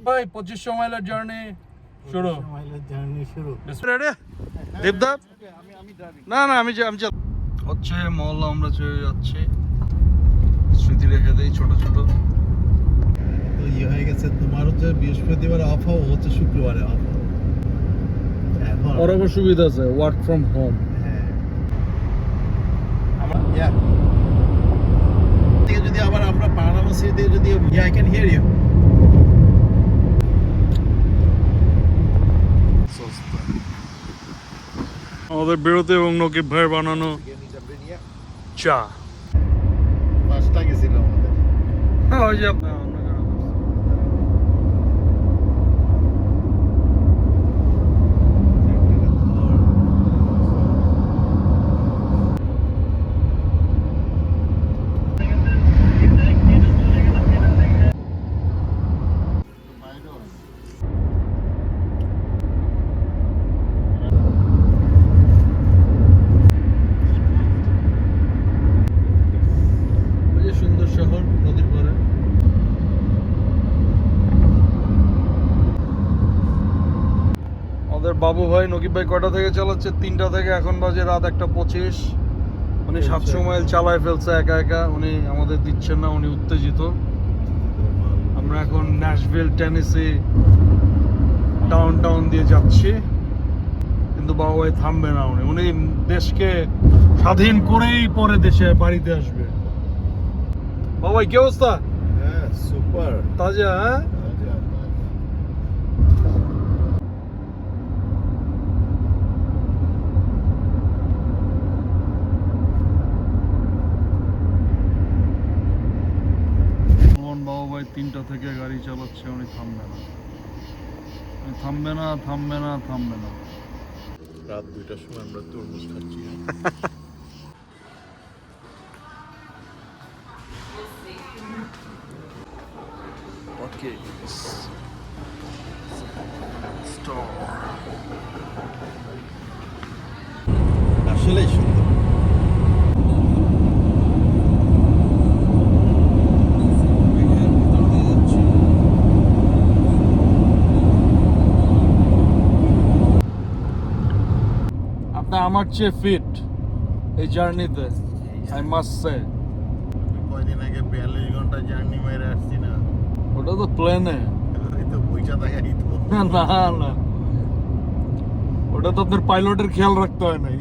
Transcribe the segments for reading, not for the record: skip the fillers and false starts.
ভাই 2500 মাইলের জার্নি শুরু। রেডি দীপদাপ? না না আমি হচ্ছে মহল্লা আমরা চলে যাচ্ছি। স্মৃতি রেখে দেই ছোট ছোট। তো ইয়ে হয়ে গেছে তোমার হচ্ছে বৃহস্পতিবার অফ হচ্ছে শুক্রবারে অফ। ওর আবার সুবিধা আছে ওয়ার্ক ফ্রম হোম। যদি আবার আমরা বারাণসীতে যদি আই ক্যান হিয়ার ইউ। আমাদের বেরোতে এবং নকিব ভাইয়ের বানানো চা। পাঁচটা গেছিল আমাদের। ওই যে সুন্দর শহর নদীর পাড়ে। আমাদের বাবু ভাই নকিব ভাই কয়টা থেকে চালাচ্ছে? 3টা থেকে, এখন বাজে রাত 1:25। উনি 700 মাইল চালায় ফেলছে একা একা। উনি আমাদের দিচ্ছেন না, উনি উত্তেজিত। আমরা এখন ন্যাশভিল টেনেসি ডাউন দিয়ে যাচ্ছি, কিন্তু বাবু ভাই থামবে না। উনি দেশকে স্বাধীন করেই পরে দেশে বাড়িতে আসবে। বাবু ভাই কি অবস্থা? হ্যাঁ সুপার তাজা। হ্যাঁ বাবু ভাই 3টা থেকে গাড়ি চালাচ্ছে, উনি থামবে না। রাত 2টার সময় আমরা তরমুজ খাচ্ছি। Okay. Store. আসলেই সুন্দর। আপনি আমার চেয়ে ফিট এই জার্নিতে, আই মাস্ট সে। কয়দিন আগে 42 ঘন্টা জার্নি মেরে আসছি না। ওটা তো প্লেনে। এই তো বইটা দেখাই তো। না ওটা তো আপনার পাইলটের খেয়াল রাখতে হয় নাই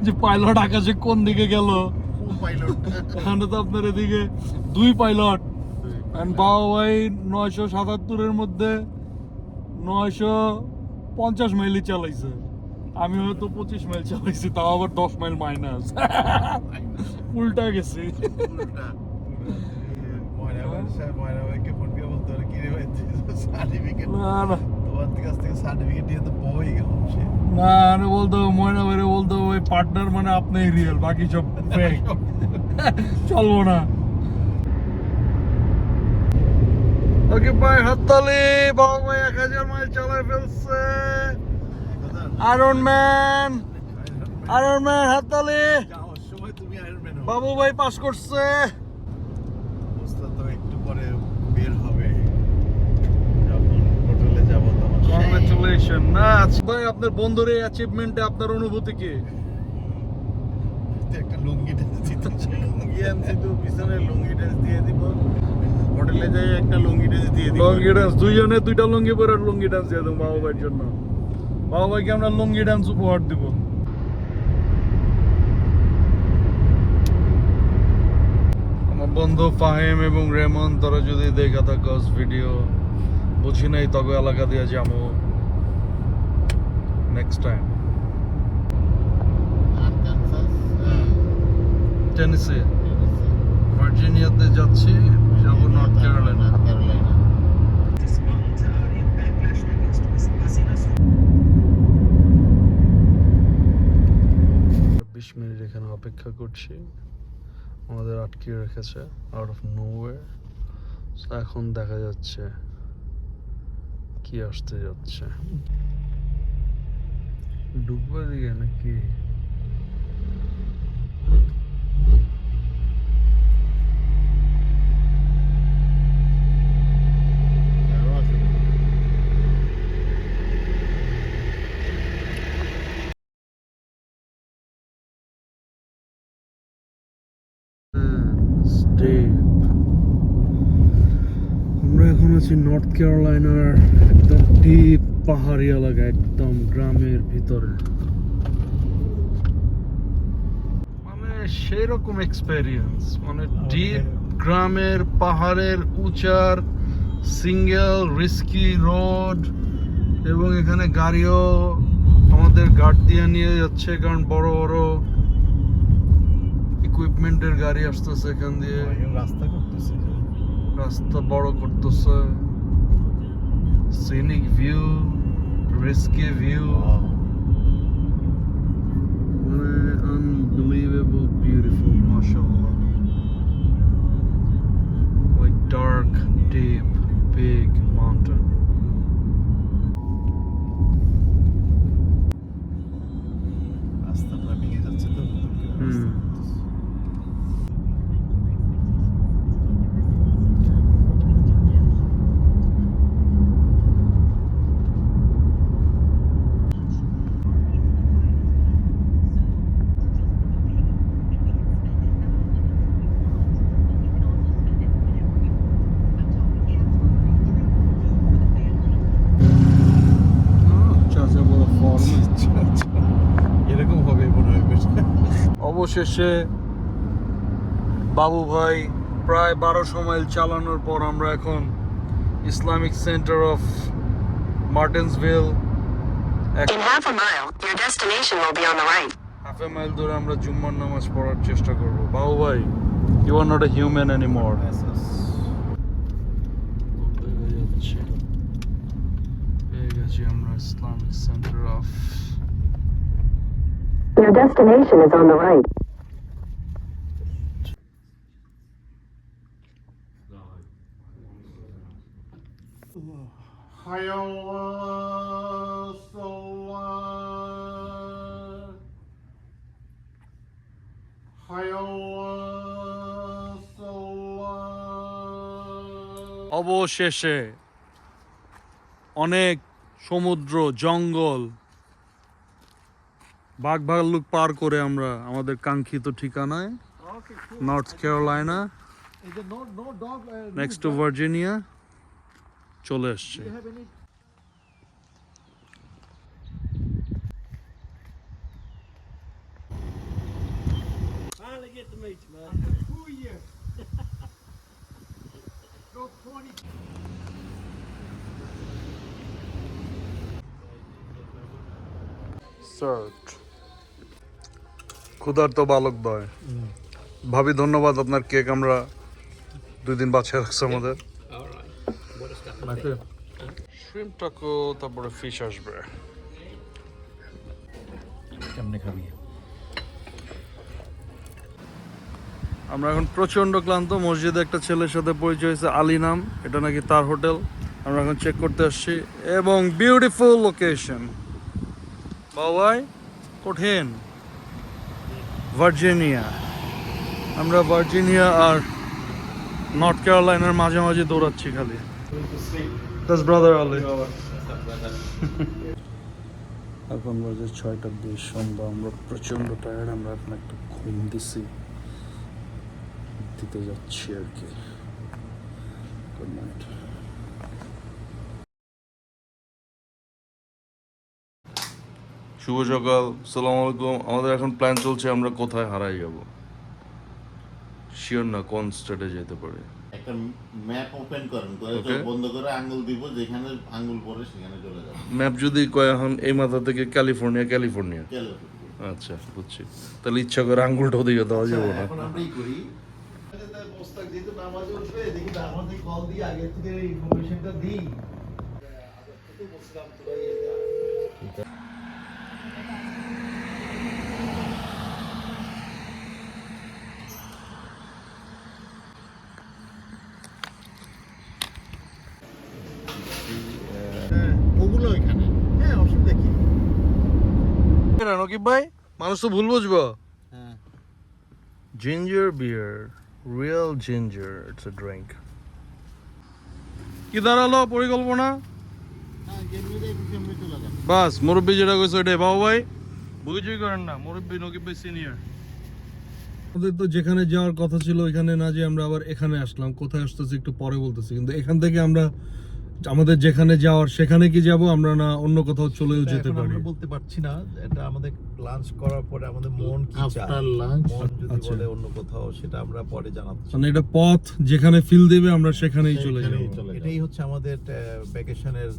যে পাইলট আকাশে কোন দিকে গেল। পাইলট এখানে তো আপনার এদিকে 2 পাইলট। বাবা ভাই 977-এর মধ্যে 950 মাইলই চালাইছে। আমি হয়তো 25 মাইল চালাইছি, তাও আবার 10 মাইল মাইনাস। উল্টা গেছি। না বলতো ময়না ভাইরে বলতো ওই পার্টনার মানে আপনি রিয়েল, বাকি সব ফেক। চলবো না। ওকে ভাই হাততালি। বাবা ভাই 1000 মাইল চালায় ফেলছে। আয়রন ম্যান হাততালি। বাবু ভাই পাস করছে। একটু পরে বের হবে যখন হোটেলে যাব তখন। কংগ্রাচুলেশন। না ভাই আপনার বন্ধুর এই অ্যাচিভমেন্টে আপনার অনুভূতি কি? একটা লুঙ্গি ড্রেস দিতে লুঙ্গি আনছি তো পিছনে লুঙ্গি ড্রেস দিয়ে দিব। হোটেলে যাই একটা লুঙ্গি ড্রেস দিয়ে দিব। লুঙ্গি ডান্স দুইজনে 2টা লুঙ্গি পরে লুঙ্গি ডান্স দিয়ে দেবো বাবা ভাইয়ের জন্য। বাবা ভাইকে আমরা লুঙ্গি ডান্স উপহার দিব। আমার বন্ধু ফাহিম এবং রেমন, তোরা যদি দেখা থাকস ভিডিও, বুঝি নাই তবে এলাকা দিয়ে যাবো নেক্সট টাইম। টেনেসি ভার্জিনিয়াতে যাচ্ছি, যাবো নর্থ ক্যারোলাইনা। 20 মিনিট এখানে অপেক্ষা করছি, আমাদের আটকে রেখেছে আউট অফ নোওয়্যার। এখন দেখা যাচ্ছে কি আসতে যাচ্ছে। ডুববার দিকে নাকি? আছি নর্থ ক্যারোলাইনার একদম ডিপ পাহাড়ি এলাকা, একদম গ্রামের ভিতরে। মানে সেই রকম এক্সপেরিয়েন্স, মানে ডিপ গ্রামের পাহাড়ের উঁচার সিঙ্গেল রিস্কি রোড, এবং এখানে গাড়িও আমাদের গার্ড দিয়ে নিয়ে যাচ্ছে, কারণ বড় বড় ইকুইপমেন্টের গাড়ি আসতেছে এখান দিয়ে, রাস্তা করতেছে। রাস্তা বড় করতেছে। সিনিক ভিউ, রিস্কি ভিউ, মানে আনবিলিভেবল বিউটিফুল, মাশাআল্লাহ। Like dark, deep, big mountain. রাস্তাটা ভেঙে যাচ্ছে তো। এরকম হবে মনে হয় বেশ। অবশেষে বাবু ভাই প্রায় 1200 মাইল চালানোর পর আমরা এখন Islamic centre of Martinsville, In half a mile, your destination will be on the right. Half a mile ধরে আমরা জুম্মার নামাজ পড়ার চেষ্টা করব। বাবু ভাই, you are not a human anymore. পেয়ে গেছি আমরা Islamic centre of. Your destination is on the right. অবশেষে অনেক সমুদ্র, জঙ্গল, বাঘ ভাল্লুক পার করে আমরা আমাদের কাঙ্ক্ষিত ঠিকানায় North Carolina, next to Virginia চলে এসছে। ক্ষুধার্ত বালক দয়। ভাবি ধন্যবাদ, আপনার কেক আমরা 2 দিন বাঁচিয়ে রাখছে আমাদের। শ্রিম্প টাকো, তারপরে ফিশ আসবে। কেমনে খাবি? আমরা এখন প্রচন্ড ক্লান্ত। মসজিদে একটা ছেলের সাথে পরিচয় হয়েছে, আলী নাম, এটা নাকি তার হোটেল। আমরা এখন চেক করতে আসছি, এবং বিউটিফুল লোকেশন। বাবাই কঠিন ভার্জিনিয়া। আমরা ভার্জিনিয়া আর নর্থ ক্যারোলাইনার মাঝামাঝি দৌড়াচ্ছি খালি। That's brother Ali. এখন বাজে 6:20 সন্ধ্যা। আমরা প্রচন্ড টায়ার্ড, আমরা এখন একটা ঘুম দিতে যাচ্ছি আর কি। Good night. শুভ সকাল, সালাম আলাইকুম। আমাদের এখন প্ল্যান চলছে আমরা কোথায় হারাই যাব। শিওর না কোন স্টেটে যেতে পারে। একটা ম্যাপ ওপেন করেন, করে Okay. বন্ধ করে আঙ্গুল দিব, যেখানে আঙ্গুল পড়ে সেখানে চলে যাবে। ম্যাপ যদি কয় এখন এই মাথা থেকে ক্যালিফোর্নিয়া, চলো। আচ্ছা বুঝছি। তাহলে ইচ্ছা করে আঙ্গুলটা ওদিকে দেওয়া যাবে না। এখন আমরা কি করি, পোস্টার দিতে নামাজে উঠবে, দেখি আমাদের কল দিয়ে আগে থেকে ইনফরমেশনটা দিই। ওগুলো এখানে, হ্যাঁ অসুবিধা কি? নকিব ভাই, মানুষ তো ভুল বুঝবো। হ্যাঁ, ginger beer, real ginger, it's a drink. কি দাঁড়ালো পরিকল্পনা? হ্যাঁ কেমনি কেমনি চলে যাবে। বাস, মুরব্বী যেটা কইছে ওইটাই। বাবু ভাই বুঝিই করেন না, মুরব্বী নকিব ভাই সিনিয়র। আমাদের তো যেখানে যাওয়ার কথা ছিল ওইখানে না, যে আমরা আবার এখানে আসলাম। কোথায় আসতেছি একটু পরে বলতেছি, কিন্তু এখান থেকে আমরা আমাদের যেখানে যাওয়ার সেখানে কি যাব আমরা, না অন্য কোথাও চলেও এটা যেতে এখন পারি? আমরা বলতে পারছি না, এটা আমাদের লাঞ্চ করার পরে আমাদের মন কি চায়, After lunch? মন যদি আচ্ছা। বলে অন্য কোথাও, সেটা আমরা পরে জানাচ্ছি। মানে এটা পথ যেখানে ফিল দেবে আমরা সেখানেই চলে যাব। সেখানেই চলে এটাই হচ্ছে আমাদের ভ্যাকেশনের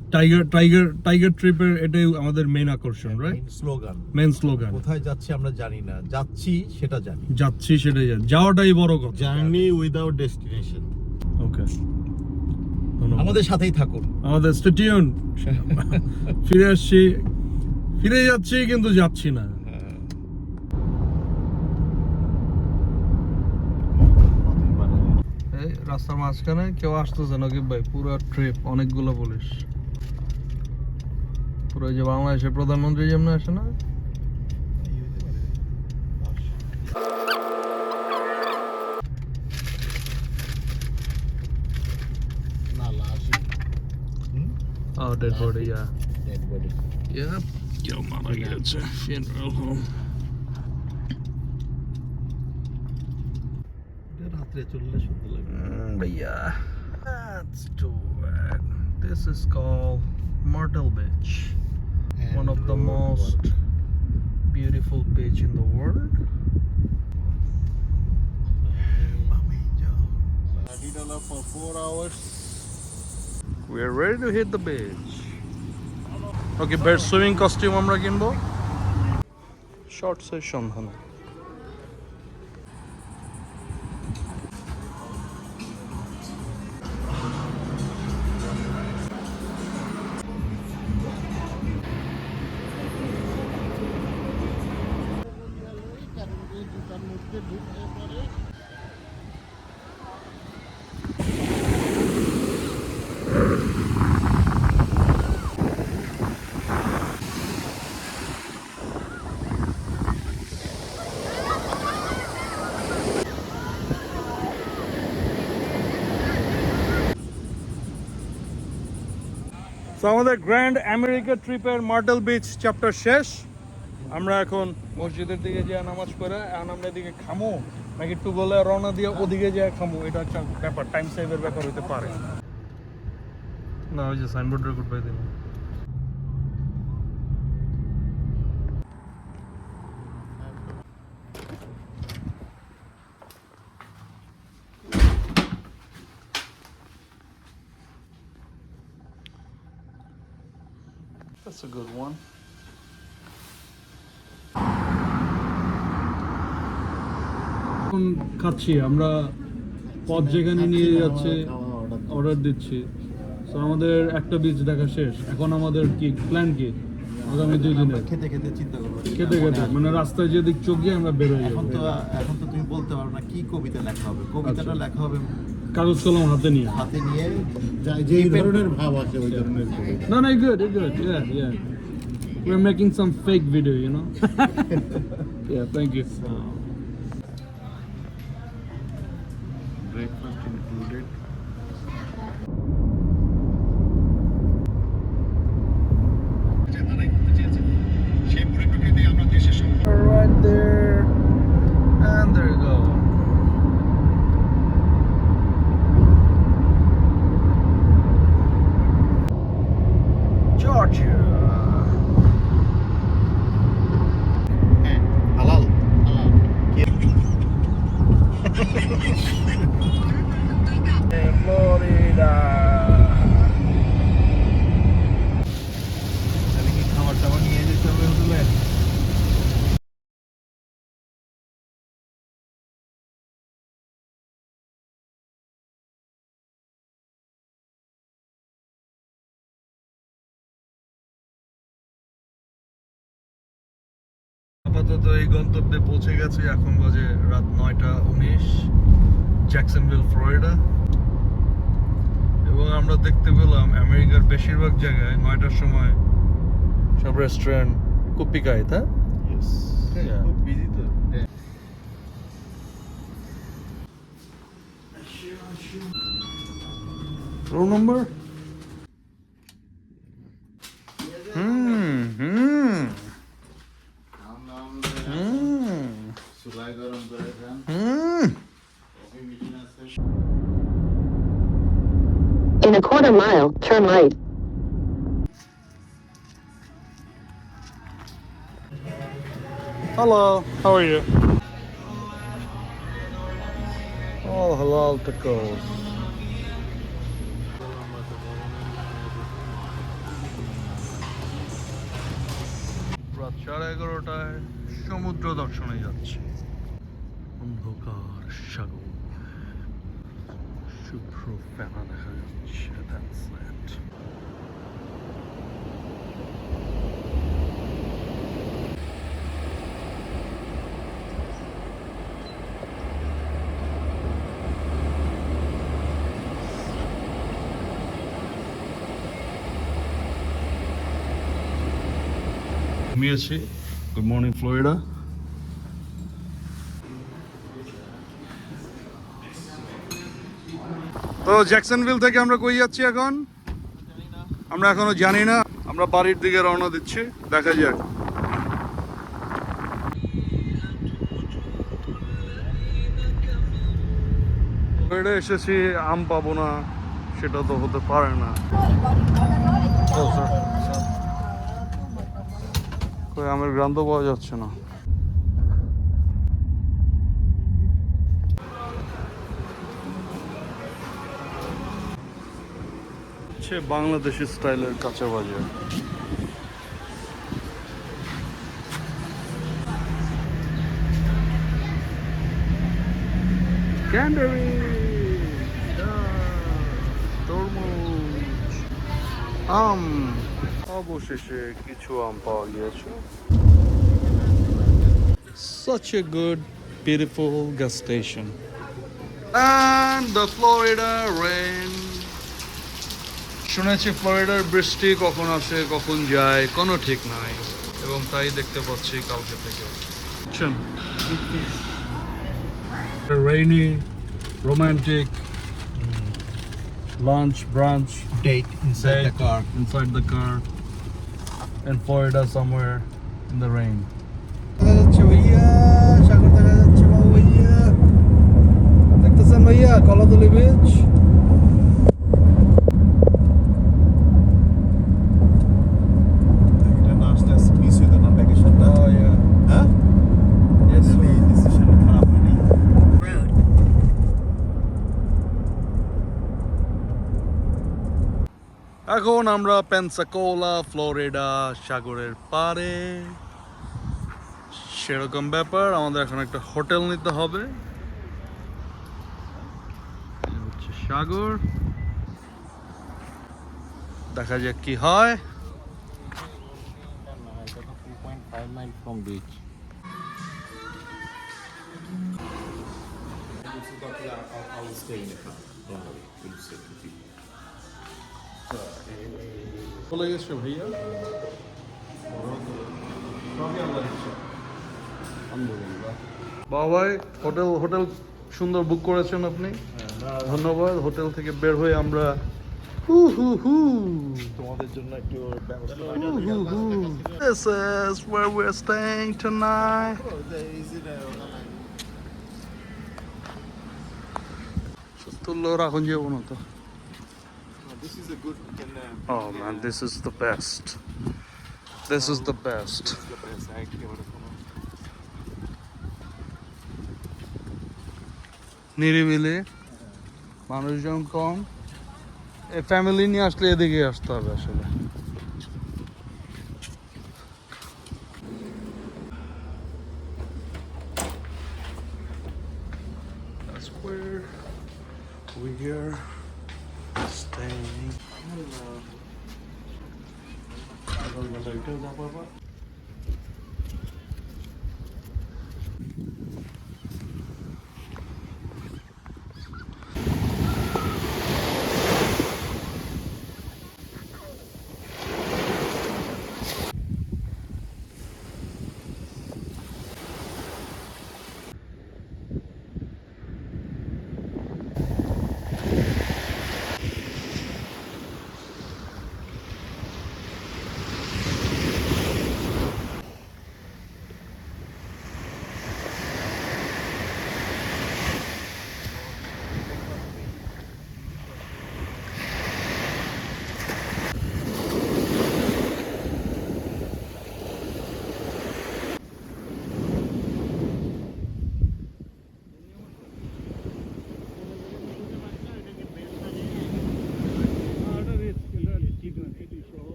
টাইগার ট্রিপের এটাই আমাদের মেইন আকর্ষণ, রাইট? স্লোগান। Main slogan. কোথায় যাচ্ছি আমরা জানি না, যাচ্ছি সেটা জানি। যাচ্ছি সেটাই জানি, যাওয়াটাই বড় কথা। Journey without destination. ওকে, আমাদের সাথেই থাকুন। আমাদের স্টে টিউন। ফিরে আসছি, ফিরে যাচ্ছি কিন্তু যাচ্ছি না। এই রাস্তার মাঝখানে কেউ আসতেছে নাকি ভাই? পুরো ট্রিপ, অনেকগুলো পুলিশ। পুরো ওই যে বাংলাদেশের প্রধানমন্ত্রী যেমন আসে না, না লাশ oh dead body, yeah. Dead body. Yep, কেউ মারা গেছে, funeral home. রাত্রে চললে সুন্দর লাগবে। भैया, let's do it. This is called Myrtle Beach, one of the most beautiful beach in the world. $30 for 4 hours. We are ready to hit the beach. Okay, best swimming costume আমরা কিনবো short session হলো। তো আমাদের grand America ট্রিপের myrtle beach chapter শেষ। আমরা এখন মসজিদের দিকে যে নামাজ পড়ে এখন আমরা এদিকে খামো নাকি একটু বলে রওনা দিয়ে ওদিকে যে খামো, এটা একটা ব্যাপার, টাইম সেভের ব্যাপার হতে পারে না। ওই যে সাইনবোর্ড রেকর্ড পাই দিন। That's a good one. এখন খাচ্ছি আমরা, পথ যেখানে নিয়ে যাচ্ছে অর্ডার দিচ্ছি। তো আমাদের একটা বিচ দেখা শেষ, এখন আমাদের কি প্ল্যান কি আগামী 2 দিনে? খেতে খেতে চিন্তা করবো, খেতে খেতে মানে রাস্তায় যেদিক চোখ গিয়ে আমরা বেরোই এখন তো যাবো। এখন তো তুমি বলতে পারো না কি কবিতা লেখা হবে। কবিতাটা আচ্ছা। লেখা হবে কাগজ কলম হাতে নিয়ে। হাতে নিয়ে। যেই ধরনের ভাব আছে ওই ধরনের কবিতা। No, good, yeah. We're making some fake video, you know. Yeah, thank you. Breakfast included. Right there, and there you go. Georgia. হালাল হালাল। Florida. তাহলে কি খাবার টাবার নিয়ে যেতে হবে হোটেলে? আপাতত এই গন্তব্যে পৌঁছে গেছে, এখন বাজে রাত 9:19, জ্যাকসনভিল, ফ্লোরিডা। এবং আমরা দেখতে পেলাম আমেরিকার বেশিরভাগ জায়গায় 9টার সময় সব রেস্টুরেন্ট কুপিকায়, তা Yeah. খুব বিজি তো। Row number? চুলায় গরম করে খান। a mile, turn right. Hello, how are you? All halal tacos. রাত 11:30টায় সমুদ্র দর্শনে যাচ্ছি। অন্ধকার সাগর, শুভ্র ফেনা দেখা যাচ্ছে। That's it. ঘুমিয়েছি। Good morning Florida. তো জ্যাকসনভিল থেকে আমরা কই যাচ্ছি এখন? আমরা এখনো জানি না। আমরা বাড়ির দিকে রওনা দিচ্ছি, দেখা যাক। ফ্লোরিডা এসেছি, আম পাবো না সেটা তো হতে পারে না। কই আমের গন্ধ পাওয়া যাচ্ছে না। বাংলাদেশি স্টাইলের কাঁচা বাজার। ক্যান্ডারি, তরমুজ, আম। অবশেষে কিছু আম পাওয়া গিয়েছে। Such a good, beautiful gas station. And the Florida rain. শুনেছি ফ্লোরিডার বৃষ্টি কখন আসে কখন যায় কোনো ঠিক নাই, এবং তাই দেখতে পাচ্ছি কালকে থেকে। Rainy, romantic lunch branch Date inside the car. inside the car in Florida somewhere in the rain. দেখা যাচ্ছে ভাইয়া, সাগর দেখা যাচ্ছে বাবু ভাইয়া। দেখতেছেন ভাইয়া কলাতলি বিচ। এটা না আসলে মিস হইতো না ভ্যাকেশনটা। Oh yeah. হ্যাঁ? Yes. এই ডিসিশন খারাপ হয়নি। Road. এখন আমরা পেনসাকোলা, ফ্লোরিডা, সাগরের পাড়ে। সেরকম ব্যাপার, আমাদের এখন একটা হোটেল নিতে হবে। এই হচ্ছে সাগর, দেখা যাক কি হয়। এটা তো 2.5 mile from beach. I'll stay in the car. Don't worry. We'll stay with you. চলে গেছে ভাইয়া। বাবাই হোটেল সুন্দর বুক করেছেন আপনি, ধন্যবাদ। হোটেল থেকে বের হয়ে আমরা তোমাদের জন্য একটু ব্যবস্থা This is where we're staying tonight. তুললো রাখুন যাবো না তো। This is a good Oh man, this is the best. This is the best. নিরিবিলি, মানুষজন কম। এই ফ্যামিলি নিয়ে আসলে এদিকে আসতে হবে আসলে। That's where we're staying.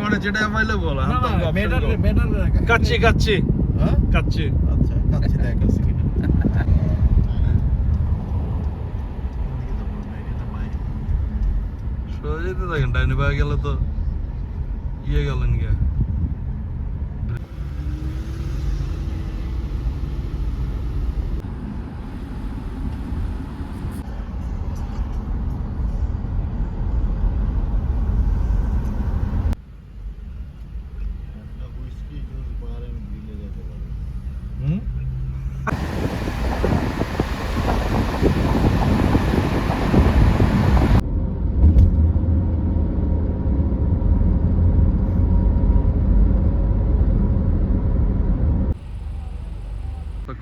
মানে যেটা অ্যাভেলেবল না না মেটার কাচ্চি কাচ্চি হ্যাঁ কাচ্চি আচ্ছা কাচ্চি দেখ আছে কিনা সোজা যেতে থাকেন ডাইনে পায়ে গেলে তো ইয়ে গেলেন গিয়া হুইস্কি জুস বার এন্ড গ্রিলে যেতে পারে। হুম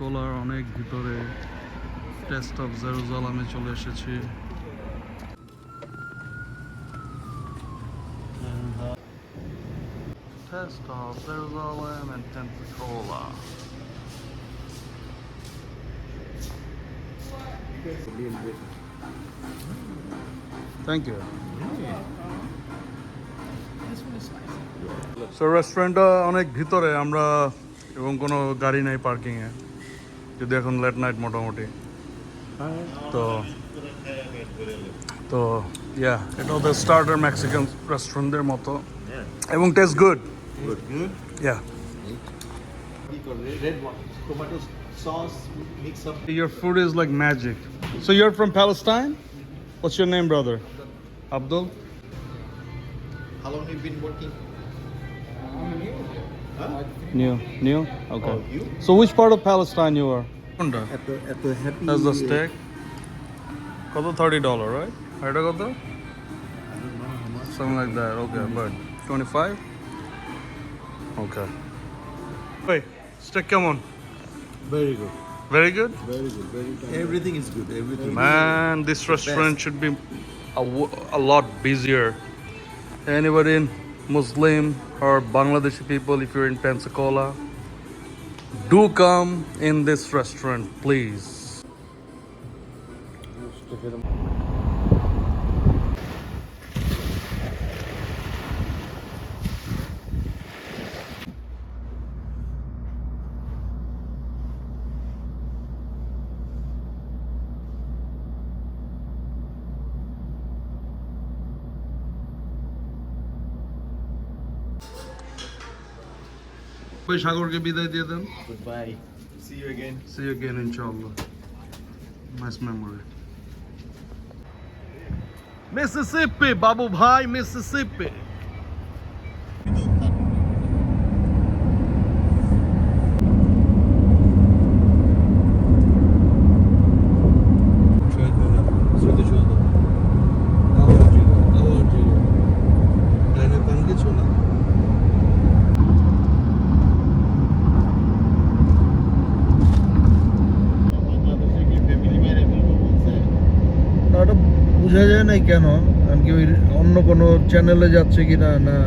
কোলার অনেক ভিতরে টেস্ট অফ জেরুজালেমে চলে এসেছি taste of Jerusalem and Pensacola thank you so রেস্টুরেন্টটা অনেক ভিতরে আমরা এবং কোনো গাড়ি নাই পার্কিংয়ে যদি এখন লেট নাইট মোটামুটি তো তো ইয়া এটা ওদের স্টার্টার মেক্সিকান রেস্টুরেন্টদের মতো এবং taste good good good yeah কি করবে red one tomato sauce mix up Your food is like magic. So you're from Palestine? What's your name, brother? Abdul? How long you been working? New? Okay. Oh, you? So which part of Palestine you are? At the happy That's the steak. কত $30, right? এটা কত? Something like that. Okay, but 25? Okay. Wait, steak কেমন? Very good, Very good? very good, very good. everything is good everything Man, this restaurant should be a lot busier. Anybody in Muslim or Bangladeshi people, if you're in Pensacola, do come in this restaurant, please. ওই সাগরকে বিদায় দিয়ে দেন goodbye see you again See you again, inshallah. Nice memory. Mississippi, Babu Bhai, Mississippi. বাংলাদেশে কি family মেরে ফেলবো বলছে? ওটা বোঝা যায় না কেন আমি কি অন্য কোনো চ্যানেলে যাচ্ছে কিনা না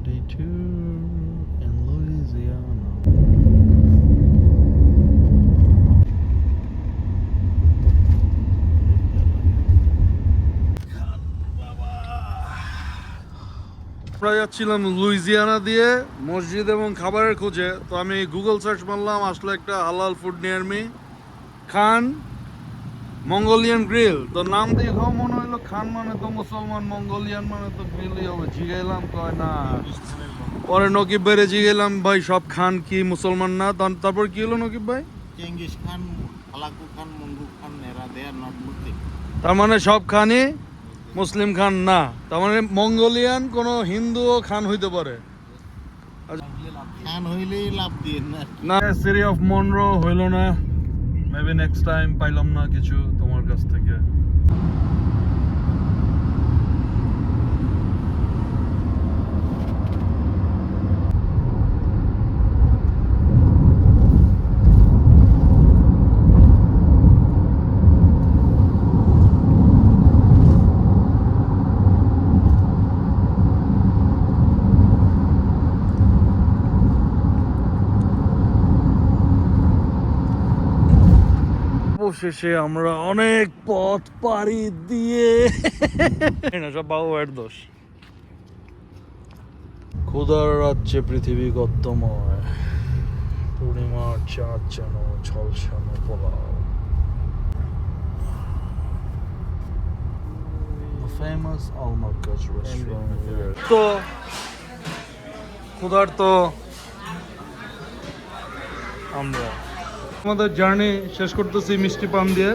Day 2 in Louisiana. আমরা যাচ্ছিলাম লুইজিয়ানা দিয়ে মসজিদ এবং খাবারের খোঁজে তো আমি গুগল সার্চ মারলাম আসলে একটা হালাল ফুড নিয়ার মি খান মঙ্গোলিয়ান গ্রিল তো নাম দেখেও মনে হলো খান মানে তো মুসলমান মঙ্গোলিয়ান মানে তো গ্রিলই হবে জিগাইলাম কয় না পরে নকিব ভাইরে জিগাইলাম ভাই সব খান কি মুসলমান না তারপর কি হলো নকিব ভাই চেঙ্গিস খান, হালাকু খান, মঙ্গু খান, এরা দে আর নট মুসলিম। তার মানে সব খানই মুসলিম খান না তার মানে মঙ্গোলিয়ান কোনো হিন্দুও খান হইতে পারে খান হইলেই লাভ দিয়ে না। না সিটি অফ মনরো হইলো না মেবি নেক্সট টাইম পাইলাম না কিছু তোমার কাছ থেকে অবশেষে আমরা অনেক পথ পাড়ি দিয়ে না সব বাবু ভাইয়ের দোষ। ক্ষুধার রাজ্যে পৃথিবী গদ্যময়, পূর্ণিমার চাঁদ যেন ঝলসানো pulao. The famous Almarkaz restaurant here. তো ক্ষুধার তো আমরা আমাদের জার্নি শেষ করতেছি মিষ্টি পান দিয়ে।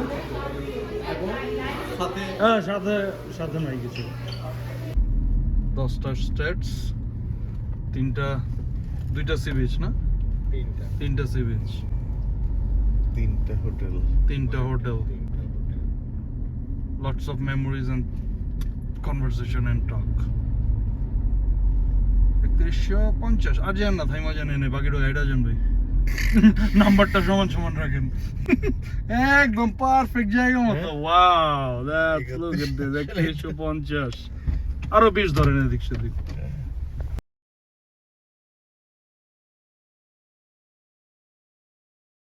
হ্যাঁ সাথে সাথে নাই কিছু। 10টা স্টেটস, 2টা সি বিচ না, 3টা সি বিচ, 3টা হোটেল, 3টা hotel, lots of memories and conversation and talk. 3150 আর যান না, থাইমা জানে না, বাকিটা গাইডা যান ভাই। নাম্বারটা সমান সমান রাখেন। একদম পারফেক্ট জায়গা মতো। Wow, that's look at this, 3150 আরো 20 ধরেন এদিক সেদিক।